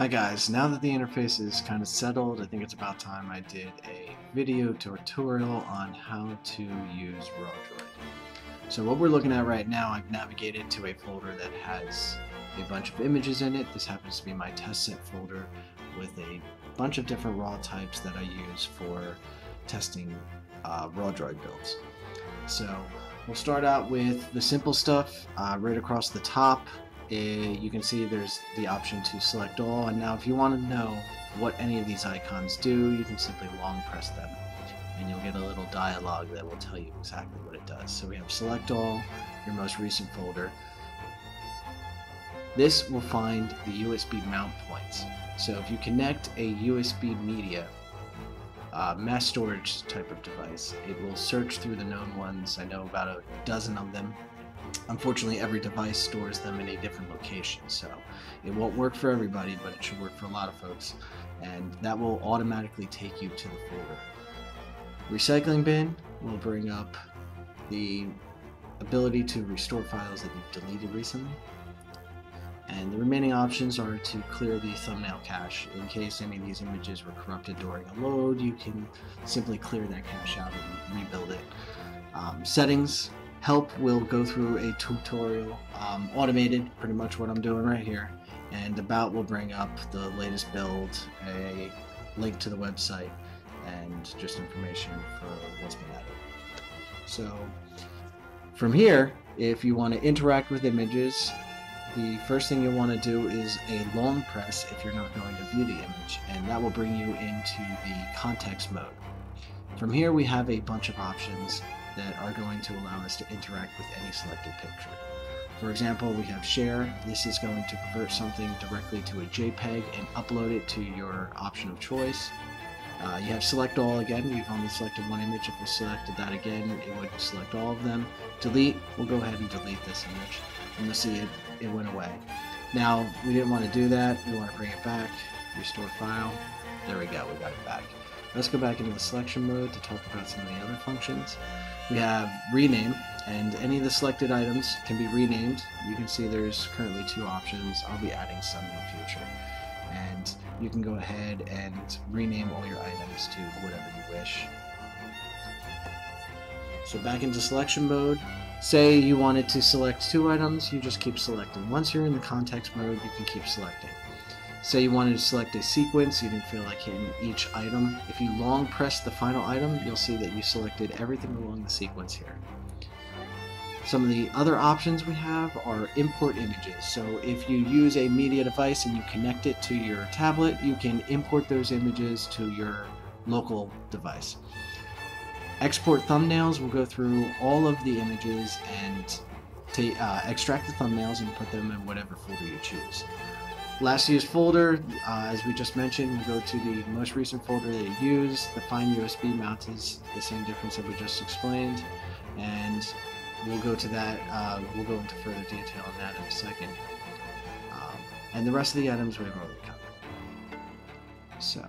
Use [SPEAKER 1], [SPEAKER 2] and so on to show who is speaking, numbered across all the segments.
[SPEAKER 1] Hi guys, now that the interface is kind of settled, I think it's about time I did a video tutorial on how to use RawDroid. So what we're looking at right now, I've navigated to a folder that has a bunch of images in it. This happens to be my test set folder with a bunch of different raw types that I use for testing RawDroid builds. So we'll start out with the simple stuff. Right across the top, you can see there's the option to select all, and now if you want to know what any of these icons do, you can simply long press them and you'll get a little dialog that will tell you exactly what it does. So we have select all, your most recent folder. This will find the USB mount points. So if you connect a USB media mass storage type of device, it will search through the known ones. I know about a dozen of them. Unfortunately, every device stores them in a different location, so it won't work for everybody, but it should work for a lot of folks, and that will automatically take you to the folder. Recycling bin will bring up the ability to restore files that you've deleted recently, and the remaining options are to clear the thumbnail cache. In case any of these images were corrupted during a load, you can simply clear that cache out and rebuild it. Settings. Help will go through a tutorial, automated, pretty much what I'm doing right here, and about will bring up the latest build, a link to the website, and just information for what's been added. So from here, if you want to interact with images, the first thing you'll want to do is a long press if you're not going to view the image, and that will bring you into the context mode. From here we have a bunch of options that are going to allow us to interact with any selected picture. For example, we have share. This is going to convert something directly to a JPEG and upload it to your option of choice. You have select all again. We've only selected one image. If we selected that again, it would select all of them. Delete, we'll go ahead and delete this image, and you'll see it went away. Now, we didn't want to do that. We want to bring it back, restore file. There we go, we got it back. Let's go back into the selection mode to talk about some of the other functions. We have rename, and any of the selected items can be renamed. You can see there's currently two options. I'll be adding some in the future. And you can go ahead and rename all your items to whatever you wish. So back into selection mode. Say you wanted to select two items, you just keep selecting. Once you're in the context mode, you can keep selecting. Say you wanted to select a sequence, you didn't feel like hitting each item. If you long press the final item, you'll see that you selected everything along the sequence here. Some of the other options we have are import images. So if you use a media device and you connect it to your tablet, you can import those images to your local device. Export thumbnails will go through all of the images and extract the thumbnails and put them in whatever folder you choose. Last used folder, as we just mentioned, we'll go to the most recent folder that you use. The find USB mount is the same difference that we just explained, and we'll go to that. We'll go into further detail on that in a second. And the rest of the items we've already covered. So,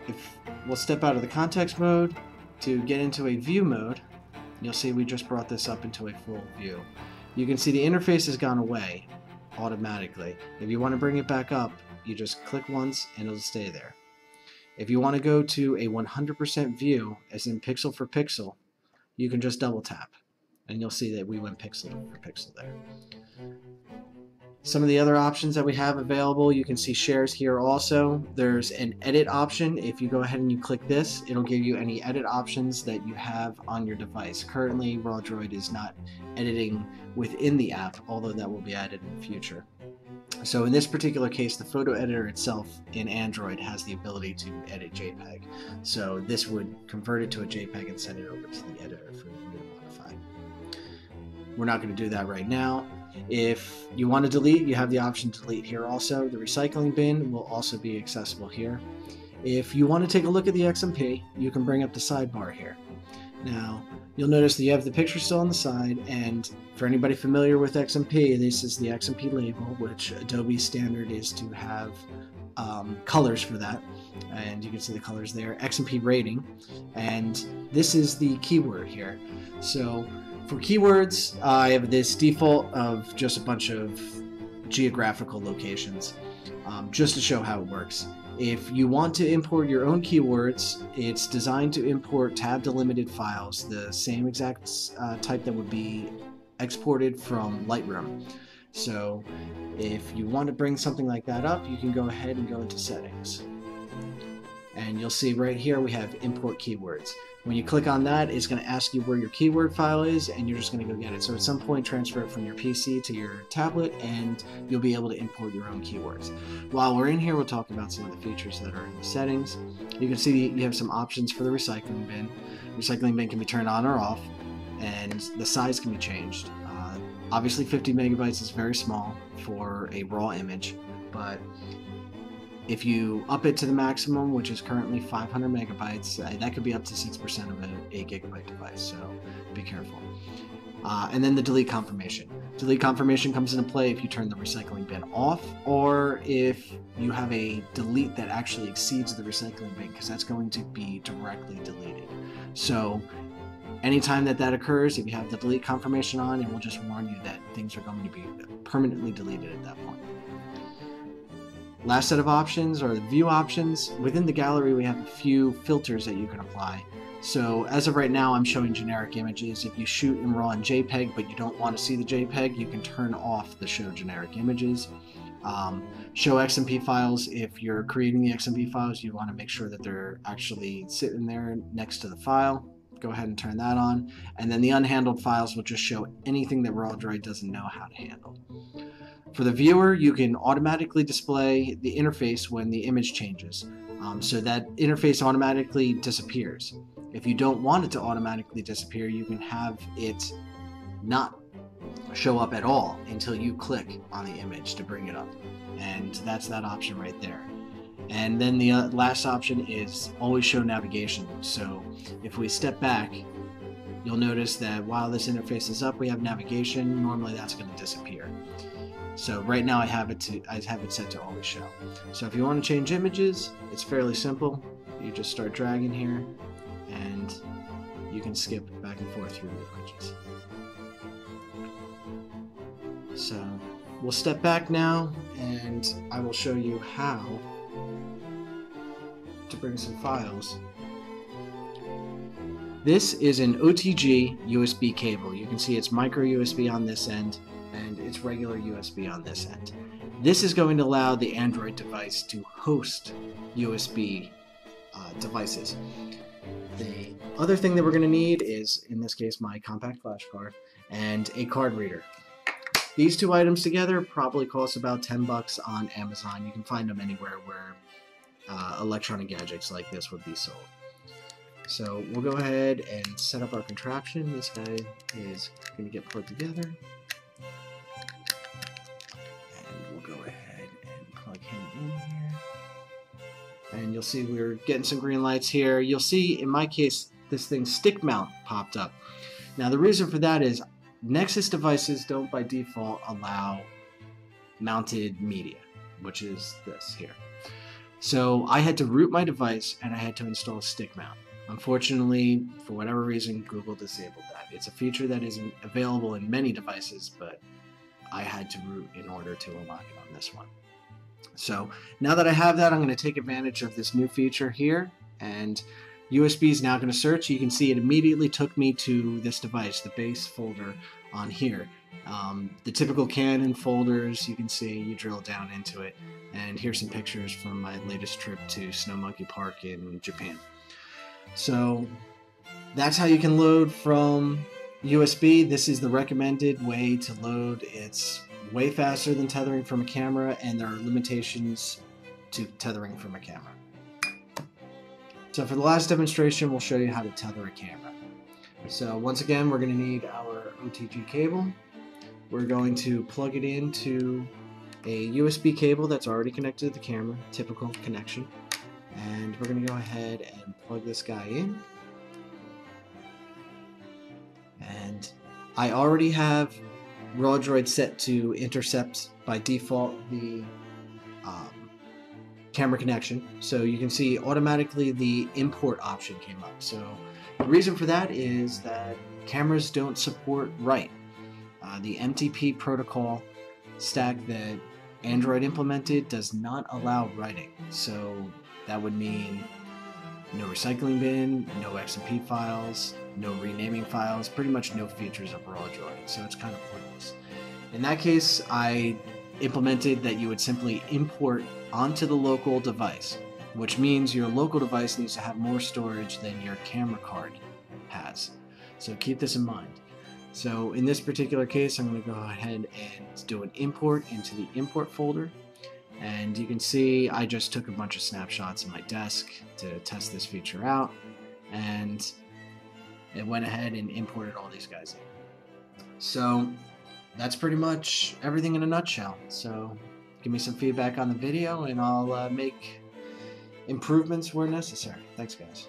[SPEAKER 1] if we'll step out of the context mode to get into a view mode, you'll see we just brought this up into a full view. You can see the interface has gone away automatically. If you want to bring it back up, you just click once and it'll stay there. If you want to go to a 100% view, as in pixel for pixel, you can just double tap and you'll see that we went pixel for pixel there. Some of the other options that we have available, you can see shares here also. There's an edit option. If you go ahead and you click this, it'll give you any edit options that you have on your device. Currently, RawDroid is not editing within the app, although that will be added in the future. So in this particular case, the photo editor itself in Android has the ability to edit JPEG. So this would convert it to a JPEG and send it over to the editor for you to modify. We're not going to do that right now. If you want to delete, you have the option to delete here also. The recycling bin will also be accessible here. If you want to take a look at the XMP, you can bring up the sidebar here. Now, you'll notice that you have the picture still on the side, and for anybody familiar with XMP, this is the XMP label, which Adobe's standard is to have colors for that, and you can see the colors there. XMP rating, and this is the keyword here. So for keywords, I have this default of just a bunch of geographical locations. just to show how it works. If you want to import your own keywords, it's designed to import tab delimited files, the same exact type that would be exported from Lightroom. So if you want to bring something like that up, you can go ahead and go into settings. And you'll see right here we have import keywords. When you click on that, it's going to ask you where your keyword file is, and you're just going to go get it. So at some point, transfer it from your PC to your tablet, and you'll be able to import your own keywords. While we're in here, we'll talk about some of the features that are in the settings. You can see you have some options for the recycling bin. Recycling bin can be turned on or off, and the size can be changed. Obviously, 50 megabytes is very small for a raw image, but if you up it to the maximum, which is currently 500 megabytes, that could be up to 6% of an 8 gigabyte device, so be careful. And then the delete confirmation. Delete confirmation comes into play if you turn the recycling bin off, or if you have a delete that actually exceeds the recycling bin, because that's going to be directly deleted. So anytime that occurs, if you have the delete confirmation on, it will just warn you that things are going to be permanently deleted at that point. Last set of options are the view options. Within the gallery, we have a few filters that you can apply. So as of right now, I'm showing generic images. If you shoot in RAW and JPEG, but you don't want to see the JPEG, you can turn off the show generic images. Show XMP files. If you're creating the XMP files, you want to make sure that they're actually sitting there next to the file. Go ahead and turn that on. And then the unhandled files will just show anything that RawDroid doesn't know how to handle. For the viewer, you can automatically display the interface when the image changes. So that interface automatically disappears. If you don't want it to automatically disappear, you can have it not show up at all until you click on the image to bring it up. And that's that option right there. And then the last option is always show navigation. So if we step back, you'll notice that while this interface is up, we have navigation. Normally that's going to disappear. So right now I have it set to always show. So if you want to change images, it's fairly simple. You just start dragging here, and you can skip back and forth through the images. So we'll step back now, and I will show you how to bring some files. This is an OTG USB cable. You can see it's micro USB on this end, and it's regular USB on this end. This is going to allow the Android device to host USB devices. The other thing that we're going to need is, in this case, my compact flash card and a card reader. These two items together probably cost about $10 on Amazon. You can find them anywhere where electronic gadgets like this would be sold. So we'll go ahead and set up our contraption. This guy is going to get put together. Go ahead and plug him in here, and you'll see we're getting some green lights here. You'll see in my case this thing stick mount popped up. Now the reason for that is Nexus devices don't by default allow mounted media, which is this here. So I had to root my device and I had to install a stick mount. Unfortunately, for whatever reason, Google disabled that. It's a feature that isn't available in many devices, but I had to root in order to unlock it on this one. So now that I have that, I'm going to take advantage of this new feature here, and USB is now going to search. You can see it immediately took me to this device, the base folder on here. The typical Canon folders, you can see, you drill down into it, and here's some pictures from my latest trip to Snow Monkey Park in Japan. So that's how you can load from USB. This is the recommended way to load. It's way faster than tethering from a camera, and there are limitations to tethering from a camera. So for the last demonstration, we'll show you how to tether a camera. So once again, we're going to need our OTG cable. We're going to plug it into a USB cable that's already connected to the camera, typical connection. And we're going to go ahead and plug this guy in. And I already have RawDroid set to intercept by default the camera connection. So you can see automatically the import option came up. So the reason for that is that cameras don't support write. The MTP protocol stack that Android implemented does not allow writing, so that would mean no recycling bin, no XMP files, no renaming files, pretty much no features of Raw Droid, so it's kind of pointless. In that case, I implemented that you would simply import onto the local device, which means your local device needs to have more storage than your camera card has. So keep this in mind. So in this particular case, I'm going to go ahead and do an import into the import folder. And you can see I just took a bunch of snapshots of my desk to test this feature out. And it went ahead and imported all these guys in. So that's pretty much everything in a nutshell. So give me some feedback on the video and I'll make improvements where necessary. Thanks, guys.